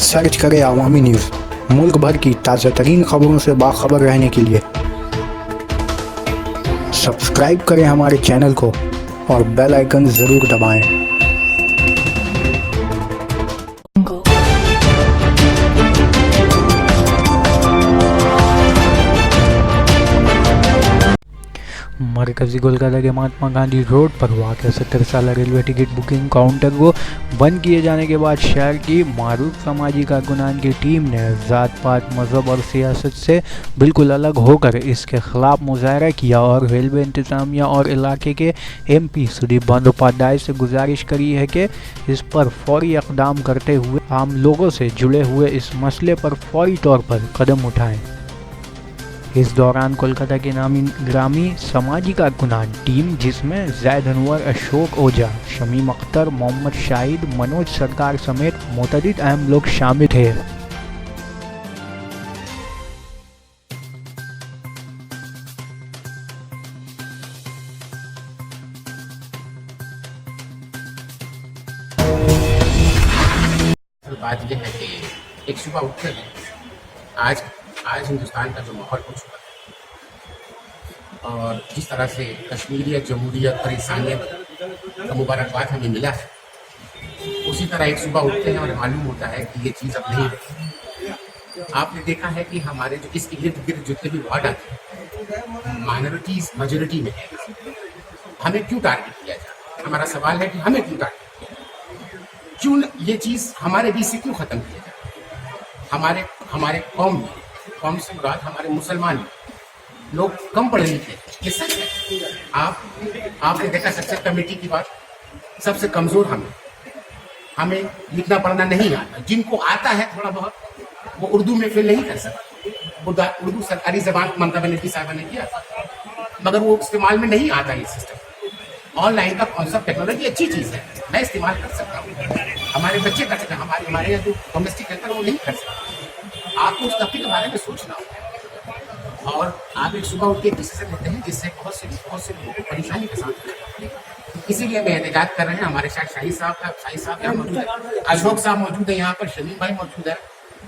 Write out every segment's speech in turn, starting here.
Search करें अवामी news. मुल्क भर की ताज़ा तरीन खबरों से बाखबर रहने के लिए सब्सक्राइब करें हमारे चैनल को और बेल आइकन ज़रूर दबाएं। मरकज़ी कोलकाता के महात्मा गांधी रोड पर वाक़ 70 साल रेलवे टिकट बुकिंग काउंटर को बंद किए जाने के बाद शहर की मारूफ सामाजी कारकुनान की टीम ने ज़ात पात मज़हब और सियासत से बिल्कुल अलग होकर इसके ख़िलाफ़ मुजाहरा किया और रेलवे इंतज़ामिया और इलाके के MP सुदीप बंदोपाध्याय से गुजारिश करी है कि इस पर फौरी इक़दाम करते हुए आम लोगों से जुड़े हुए इस मसले पर फौरी तौर पर कदम उठाएँ। इस दौरान कोलकाता के नामी ग्रामी समाजी कारकुनान टीम, जिसमें जैद अनवर, अशोक ओझा, शमीम अख्तर, मोहम्मद शाहिद, मनोज सरकार समेत मुतअद्दिद अहम लोग शामिल थे। बात यह है कि एक सुबह उठते हैं आज हिंदुस्तान का जो माहौल हो चुका है और जिस तरह से कश्मीरियत, जमहूरियत और इंसानियत का मुबारकबाद हमें मिला है, उसी तरह एक सुबह उठते हैं और मालूम होता है कि ये चीज़ अब नहीं रही। आपने देखा है कि हमारे जो इसके इर्द गिर्द जितने भी वार्ड आते हैं, माइनॉरिटीज मेजोरिटी में है। हमें क्यों टारगेट किया जाए? हमारा सवाल है कि हमें क्यों टारगेट किया जाए? क्यों ये चीज़ हमारे बीच से क्यों ख़त्म किया जाए? हमारे कौम से मुराद हमारे मुसलमान लोग कम पढ़े लिखे, ये सच है। आपने देखा सक्सेस कमेटी की बात, सबसे कमज़ोर हमें लिखना पढ़ना नहीं आता। जिनको आता है थोड़ा बहुत, वो उर्दू में फेल नहीं कर सकते। उर्दू सरकारी ज़बान ममता बनर्जी साहबा ने किया था, मगर वो इस्तेमाल में नहीं आता। ये सिस्टम ऑनलाइन का कॉन्सेप्ट, टेक्नोलॉजी अच्छी चीज़ है, मैं इस्तेमाल कर सकता हूँ, हमारे बच्चे कर सकते हैं, हमारे यहाँ जो डोमेस्टिक हेल्पर वो नहीं कर सकते। आपको उस तबके के बारे में सोचना होगा और आप एक सुबह उठ के डिसीजन लेते हैं जिससे बहुत से लोगों को परेशानी के साथ। इसीलिए मैं एहतजाज कर रहे हैं। हमारे साथ शाहिद साहब यहाँ मौजूद है, अशोक साहब मौजूद है, यहाँ पर शमीम भाई मौजूद है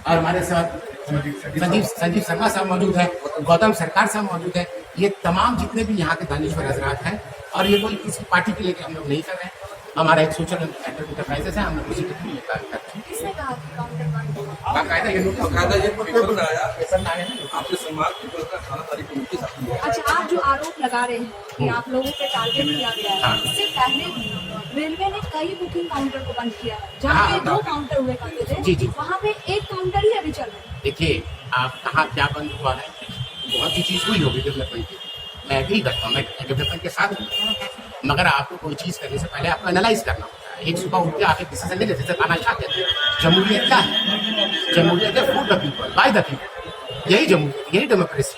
और हमारे साथ संजीव शर्मा साहब मौजूद है, गौतम सरकार साहब मौजूद है। ये तमाम जितने भी यहाँ के दानिश्वर हजरात हैं, और ये कोई किसी पार्टी के लेकर हम लोग नहीं कर रहे हैं। हमारा एक सोशल एंटरप्राइजेस है, हम लोग उसी के लिए कार्य करते हैं। अच्छा, आप जो आरोप लगा रहे हैं कि आप लोगों पे टारगेट किया गया है, इससे पहले भी रेलवे ने कई बुकिंग काउंटर को बंद किया है। जहाँ पे 2 काउंटर हुए करते थे, वहाँ पे 1 काउंटर ही अभी चल रहा है। देखिए, आप कहाँ क्या बंद हुआ है, बहुत सी चीज़ हुई होगी डेवलपमेंट की, मैं एग्री करता हूँ, मैं डेवलपमेंट के साथ हूँ, मगर आपको कोई चीज़ करने से पहले आपको एनालाइज करना होता है। एक सुबह उठ के आप एक डिसीजन नहीं लेते। जैसे खाना क्या कहते हैं, जमहूरियत क्या है? जमहूरियत है for the people, by the people. यही जमहूरियत, यही डेमोक्रेसी।